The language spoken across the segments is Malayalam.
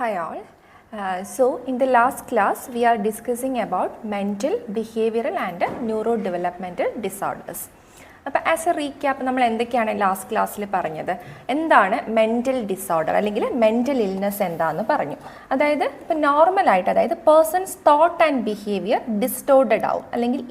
Hi all. In the last class we are discussing about mental, behavioral and neurodevelopmental disorders. അപ്പോൾ ആസ് എ റീക്യാപ്പ് നമ്മൾ എന്തൊക്കെയാണ് ലാസ്റ്റ് ക്ലാസ്സിൽ പറഞ്ഞത്, എന്താണ് മെൻ്റൽ ഡിസോർഡർ അല്ലെങ്കിൽ മെൻ്റൽ ഇൽനെസ് എന്താണെന്ന് പറഞ്ഞു. അതായത് ഇപ്പോൾ നോർമലായിട്ട് അതായത് പേഴ്സൺസ് തോട്ട് ആൻഡ് ബിഹേവിയർ ഡിസ്റ്റോർഡഡ് ആവും അല്ലെങ്കിൽ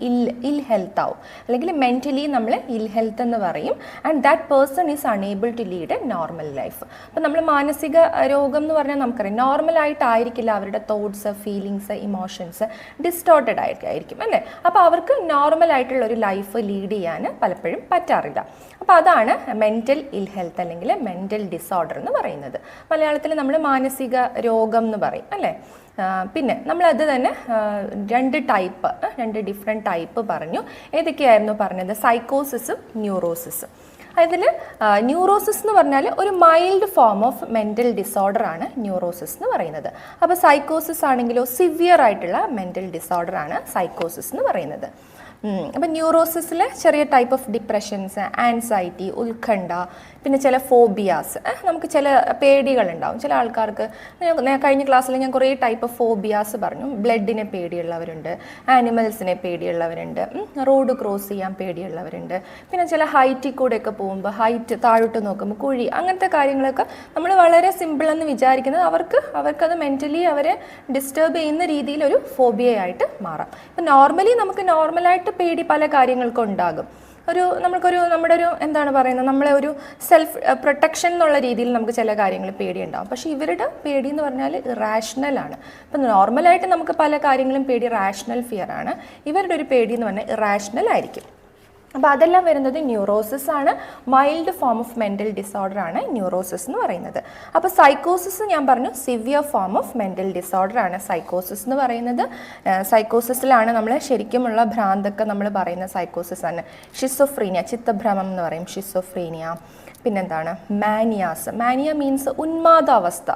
ഇൽ ഹെൽത്ത് ആവും, അല്ലെങ്കിൽ മെൻ്റലി നമ്മൾ ഇൽ ഹെൽത്ത് എന്ന് പറയും. And that person is unable to lead a normal life. അപ്പോൾ നമ്മൾ മാനസിക രോഗം എന്ന് പറഞ്ഞാൽ നമുക്കറിയാം നോർമലായിട്ടായിരിക്കില്ല അവരുടെ തോട്ട്സ്, ഫീലിങ്സ്, ഇമോഷൻസ് ഡിസ്റ്റോർട്ടഡ് ആയിരിക്കും അല്ലേ. അപ്പോൾ അവർക്ക് നോർമലായിട്ടുള്ള ഒരു ലൈഫ് ലീഡ് ചെയ്യാൻ പലപ്പോഴും പറ്റാറില്ല. അപ്പോൾ അതാണ് മെൻ്റൽ ഇൽ ഹെൽത്ത് അല്ലെങ്കിൽ മെൻ്റൽ ഡിസോർഡർ എന്ന് പറയുന്നത്. മലയാളത്തിൽ നമ്മൾ മാനസിക രോഗം എന്ന് പറയും അല്ലേ. പിന്നെ നമ്മളത് തന്നെ രണ്ട് ഡിഫറെൻറ്റ് ടൈപ്പ് പറഞ്ഞു. ഏതൊക്കെയായിരുന്നു പറഞ്ഞത്? സൈക്കോസിസും ന്യൂറോസിസും. അതിൽ ന്യൂറോസിസ് എന്ന് പറഞ്ഞാൽ ഒരു mild form of mental disorder ആണ് ന്യൂറോസിസ് എന്ന് പറയുന്നത്. അപ്പോൾ സൈക്കോസിസ് ആണെങ്കിലോ സിവിയർ ആയിട്ടുള്ള മെൻ്റൽ ഡിസോർഡർ ആണ് സൈക്കോസിസ് എന്ന് പറയുന്നത്. അപ്പം ന്യൂറോസിസിൽ ചെറിയ ടൈപ്പ് ഓഫ് ഡിപ്രഷൻസ്, ആൻസൈറ്റി, ഉത്കണ്ഠ, പിന്നെ ചില ഫോബിയാസ്, നമുക്ക് ചില പേടികളുണ്ടാവും. ചില ആൾക്കാർക്ക് കഴിഞ്ഞ ക്ലാസ്സിൽ ഞാൻ കുറേ ടൈപ്പ് ഓഫ് ഫോബിയാസ് പറഞ്ഞു. ബ്ലഡിനെ പേടിയുള്ളവരുണ്ട്, ആനിമൽസിനെ പേടിയുള്ളവരുണ്ട്, റോഡ് ക്രോസ് ചെയ്യാൻ പേടിയുള്ളവരുണ്ട്, പിന്നെ ചില ഹൈറ്റിൽ കൂടെയൊക്കെ പോകുമ്പോൾ ഹൈറ്റ് താഴോട്ട് നോക്കുമ്പോൾ കുഴി, അങ്ങനത്തെ കാര്യങ്ങളൊക്കെ നമ്മൾ വളരെ സിമ്പിളെന്ന് വിചാരിക്കുന്നത് അവർക്കത് മെൻ്റലി അവരെ ഡിസ്റ്റർബ് ചെയ്യുന്ന രീതിയിലൊരു ഫോബിയയായിട്ട് മാറാം. ഇപ്പം നോർമലി നമുക്ക് നോർമലായിട്ട് പേടി പല കാര്യങ്ങൾക്കും ഉണ്ടാകും. നമ്മുടെ ഒരു എന്താണ് പറയുന്നത്, നമ്മളെ ഒരു സെൽഫ് പ്രൊട്ടക്ഷൻ എന്നുള്ള രീതിയിൽ നമുക്ക് ചില കാര്യങ്ങൾ പേടിയുണ്ടാകും. പക്ഷേ ഇവരുടെ പേടി എന്ന് പറഞ്ഞാൽ ഇറാഷണലാണ്. ഇപ്പം നോർമലായിട്ട് നമുക്ക് പല കാര്യങ്ങളും പേടി റാഷണൽ ഫിയർ ആണ്. ഇവരുടെ ഒരു പേടി എന്ന് പറഞ്ഞാൽ ഇറാഷണൽ ആയിരിക്കും. അപ്പോൾ അതെല്ലാം വരുന്നത് ന്യൂറോസിസ് ആണ്. Mild form of mental disorder ആണ് ന്യൂറോസിസ് എന്ന് പറയുന്നത്. അപ്പോൾ സൈക്കോസിസ് ഞാൻ പറഞ്ഞു severe form of mental disorder ആണ് സൈക്കോസിസ് എന്ന് പറയുന്നത്. സൈക്കോസിസിലാണ് നമ്മൾ ശരിക്കുമുള്ള ഭ്രാന്തൊക്കെ നമ്മൾ പറയുന്ന സൈക്കോസിസ് ആണ്. ഷിസോഫ്രീനിയ, ചിത്തഭ്രമം എന്ന് പറയും, ഷിസോഫ്രീനിയ. പിന്നെന്താണ് മാനിയാസ്. മാനിയ മീൻസ് ഉന്മാദാവസ്ഥ.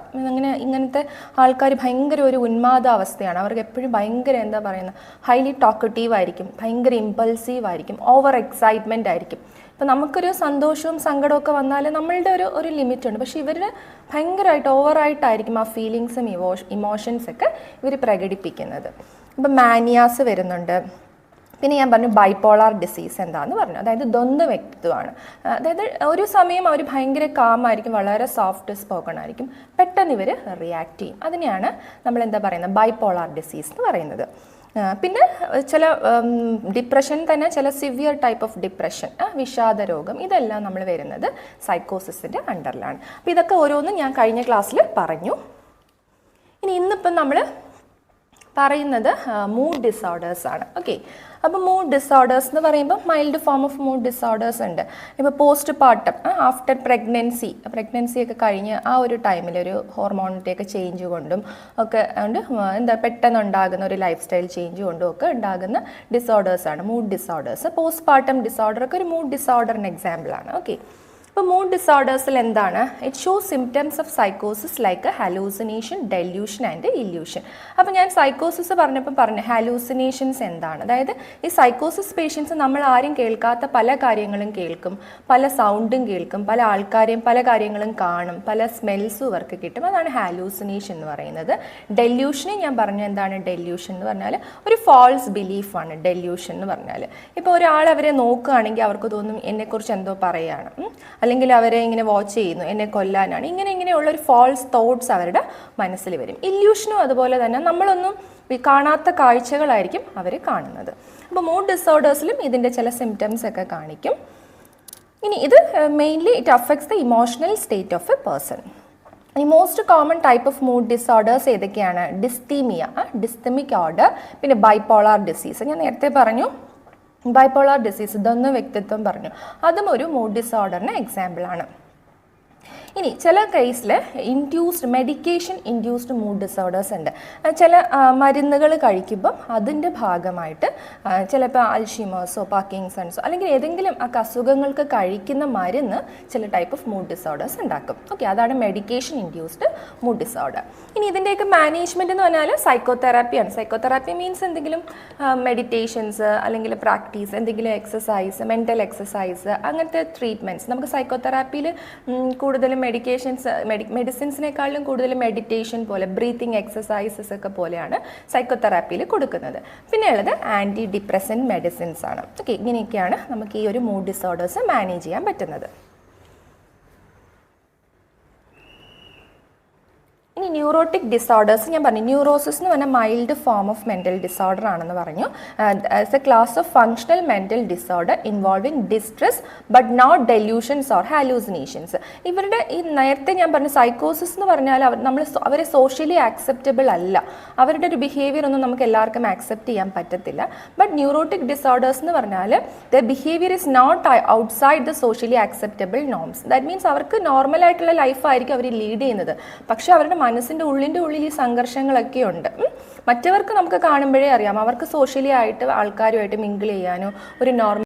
ഇങ്ങനത്തെ ആൾക്കാർ ഭയങ്കര ഒരു ഉന്മാദാവസ്ഥയാണ്. അവർക്ക് എപ്പോഴും ഭയങ്കര എന്താ പറയുന്നത്, ഹൈലി ടോക്കറ്റീവ് ആയിരിക്കും, ഭയങ്കര ഇമ്പൾസീവ് ആയിരിക്കും, ഓവർ എക്സൈറ്റ്മെൻ്റ് ആയിരിക്കും. ഇപ്പം നമുക്കൊരു സന്തോഷവും സങ്കടമൊക്കെ വന്നാൽ നമ്മളുടെ ഒരു ലിമിറ്റ് ഉണ്ട്. പക്ഷേ ഇവർ ഭയങ്കരമായിട്ട് ഓവറായിട്ടായിരിക്കും ആ ഫീലിങ്സും ഇമോഷൻസൊക്കെ ഇവർ പ്രകടിപ്പിക്കുന്നത്. ഇപ്പം മാനിയാസ് വരുന്നുണ്ട്. പിന്നെ ഞാൻ പറഞ്ഞു ബൈപോളാർ ഡിസീസ് എന്താണെന്ന് പറഞ്ഞു. അതായത് ദ്വന്ദ്വ വ്യക്തിത്വമാണ്. അതായത് ഒരു സമയം അവർ ഭയങ്കര കാമായിരിക്കും, വളരെ സോഫ്റ്റ് സ്പോക്കൺ ആയിരിക്കും, പെട്ടെന്ന് ഇവർ റിയാക്ട് ചെയ്യും. അതിനെയാണ് നമ്മൾ എന്താ പറയുന്നത്, ബൈപോളാർ ഡിസീസ് എന്ന് പറയുന്നത്. പിന്നെ ചില ഡിപ്രഷൻ തന്നെ, ചില സിവിയർ ടൈപ്പ് ഓഫ് ഡിപ്രഷൻ, വിഷാദ രോഗം, ഇതെല്ലാം നമ്മൾ വരുന്നത് സൈക്കോസിസിൻ്റെ അണ്ടറിലാണ്. അപ്പോൾ ഇതൊക്കെ ഓരോന്നും ഞാൻ കഴിഞ്ഞ ക്ലാസ്സിൽ പറഞ്ഞു. ഇനി ഇന്നിപ്പം നമ്മൾ പറയുന്നത് മൂഡ് ഡിസോർഡേഴ്സ് ആണ്. ഓക്കെ, അപ്പോൾ മൂഡ് ഡിസോർഡേഴ്സ് എന്ന് പറയുമ്പോൾ mild form of mood disorders ഉണ്ട്. ഇപ്പോൾ പോസ്റ്റ് പാർട്ടം, ആഫ്റ്റർ പ്രഗ്നൻസി ഒക്കെ കഴിഞ്ഞ് ആ ഒരു ടൈമിൽ ഒരു ഹോർമോണിൻ്റെയൊക്കെ ചേഞ്ച് കൊണ്ടും ഒക്കെ ഉണ്ട് പെട്ടെന്ന് ഉണ്ടാകുന്ന ഒരു ലൈഫ് സ്റ്റൈൽ ചേഞ്ച് കൊണ്ടും ഒക്കെ ഉണ്ടാകുന്ന ഡിസോർഡേഴ്സാണ് മൂഡ് ഡിസോർഡേഴ്സ്. പോസ്റ്റ് പാർട്ടം ഡിസോർഡറൊക്കെ ഒരു മൂഡ് ഡിസോർഡറിന് എക്സാമ്പിളാണ്. ഓക്കെ, ഇപ്പോൾ മൂഡ് ഡിസോർഡേഴ്സിൽ എന്താണ്? ഇറ്റ് ഷോസ് സിംറ്റംസ് ഓഫ് സൈക്കോസിസ് like hallucination, delusion and illusion. അപ്പോൾ ഞാൻ സൈക്കോസിസ് പറഞ്ഞപ്പോൾ പറഞ്ഞു ഹാലൂസിനേഷൻസ് എന്താണ്. അതായത് ഈ സൈക്കോസിസ് പേഷ്യൻസ് നമ്മൾ ആരും കേൾക്കാത്ത പല കാര്യങ്ങളും കേൾക്കും, പല സൗണ്ടും കേൾക്കും, പല ആൾക്കാരെയും പല കാര്യങ്ങളും കാണും, പല സ്മെൽസും ഇവർക്ക് കിട്ടും. അതാണ് ഹാലൂസിനേഷൻ എന്ന് പറയുന്നത്. ഡെല്യൂഷനെ ഞാൻ പറഞ്ഞു എന്താണ് ഡെല്യൂഷൻ എന്ന് പറഞ്ഞാൽ ഒരു ഫാൾസ് ബിലീഫാണ് ഡെല്യൂഷൻ എന്ന് പറഞ്ഞാൽ. ഇപ്പോൾ ഒരാൾ അവരെ നോക്കുകയാണെങ്കിൽ അവർക്ക് തോന്നും എന്നെക്കുറിച്ച് എന്തോ പറയുകയാണ്, അല്ലെങ്കിൽ അവരെ ഇങ്ങനെ വാച്ച് ചെയ്യുന്നു, എന്നെ കൊല്ലാനാണ്, ഇങ്ങനെയുള്ളൊരു ഫാൾസ് തോട്ട്സ് അവരുടെ മനസ്സിൽ വരും. ഇല്യൂഷനും അതുപോലെ തന്നെ നമ്മളൊന്നും കാണാത്ത കാഴ്ചകളായിരിക്കും അവർ കാണുന്നത്. അപ്പോൾ മൂഡ് ഡിസോർഡേഴ്സിലും ഇതിൻ്റെ ചില സിംറ്റംസ് ഒക്കെ കാണിക്കും. ഇനി ഇത് mainly it affects the emotional state of a person. ഈ most common type of mood disorders ഏതൊക്കെയാണ്? ഡിസ്തീമിയ, ഡിസ്തമിക് ഓർഡർ, പിന്നെ ബൈപോളാർ ഡിസീസ്. ഞാൻ നേരത്തെ പറഞ്ഞു ബൈപോളാർ ഡിസീസ്, ദ്വന്ദ്വ വ്യക്തിത്വം പറഞ്ഞു, അതും ഒരു മൂഡ് ഡിസോർഡറിന് എക്സാമ്പിളാണ്. ഇനി ചില കേസിൽ മെഡിക്കേഷൻ ഇൻഡ്യൂസ്ഡ് മൂഡ് ഡിസോർഡേഴ്സ് ഉണ്ട്. ചില മരുന്നുകൾ കഴിക്കുമ്പം അതിൻ്റെ ഭാഗമായിട്ട് ചിലപ്പോൾ അൽഷിമേഴ്സോ പാർക്കിൻസൺസോ അല്ലെങ്കിൽ ഏതെങ്കിലും അസുഖങ്ങൾക്ക് കഴിക്കുന്ന മരുന്ന് ചില ടൈപ്പ് ഓഫ് മൂഡ് ഡിസോർഡേഴ്സ് ഉണ്ടാക്കും. ഓക്കെ, അതാണ് മെഡിക്കേഷൻ ഇൻഡ്യൂസ്ഡ് മൂഡ് ഡിസോർഡർ. ഇനി ഇതിൻ്റെയൊക്കെ മാനേജ്മെൻറ്റ് എന്ന് പറഞ്ഞാൽ സൈക്കോതെറാപ്പിയാണ്. സൈക്കോതെറാപ്പി മീൻസ് എന്തെങ്കിലും മെഡിറ്റേഷൻസ് അല്ലെങ്കിൽ പ്രാക്ടീസ്, എന്തെങ്കിലും എക്സസൈസ്, മെൻ്റൽ എക്സസൈസ്, അങ്ങനത്തെ ട്രീറ്റ്മെൻറ്റ്സ്. നമുക്ക് സൈക്കോതെറാപ്പിയിൽ കൂടുതൽ കൂടുതലും മെഡിസിൻസിനേക്കാളും കൂടുതൽ മെഡിറ്റേഷൻ പോലെ ബ്രീത്തിങ് എക്സസൈസസ് ഒക്കെ പോലെയാണ് സൈക്കോതെറാപ്പിയിൽ കൊടുക്കുന്നത്. പിന്നെ ഉള്ളത് ആൻറ്റി ഡിപ്രസൻറ്റ് മെഡിസിൻസ് ആണ്. ഓക്കെ, ഇങ്ങനെയൊക്കെയാണ് നമുക്ക് ഈ ഒരു മൂഡ് ഡിസോർഡേഴ്സ് മാനേജ് ചെയ്യാൻ പറ്റുന്നത്. ഇനി ന്യൂറോട്ടിക് ഡിസോർഡേഴ്സ് ഞാൻ പറഞ്ഞു. ന്യൂറോസിസ് എന്ന് പറഞ്ഞാൽ mild form of mental disorder ആണെന്ന് പറഞ്ഞു. As a class of functional mental disorder involving distress but not delusions or hallucinations. ഇവരുടെ ഈ നേരത്തെ ഞാൻ പറഞ്ഞു സൈക്കോസിസ് എന്ന് പറഞ്ഞാൽ അവരെ സോഷ്യലി ആക്സെപ്റ്റബിൾ അല്ല, അവരുടെ ഒരു ബിഹേവിയർ ഒന്നും നമുക്ക് എല്ലാവർക്കും ആക്സെപ്റ്റ് ചെയ്യാൻ പറ്റത്തില്ല. ബട്ട് ന്യൂറോട്ടിക് ഡിസോർഡേഴ്സ് എന്ന് പറഞ്ഞാൽ the behaviour is not outside the socially acceptable norms. That means അവർക്ക് നോർമലായിട്ടുള്ള ലൈഫായിരിക്കും അവർ ലീഡ് ചെയ്യുന്നത്, പക്ഷേ അവരുടെ മനസ്സിൻ്റെ ഉള്ളിൽ ഈ സംഘർഷങ്ങളൊക്കെ ഉണ്ട്. മറ്റവർക്ക് നമുക്ക് കാണുമ്പോഴേ അറിയാം അവർക്ക് സോഷ്യലി ആയിട്ട് ആൾക്കാരുമായിട്ട് മിങ്കിൾ ചെയ്യാനോ ഒരു നോർമൽ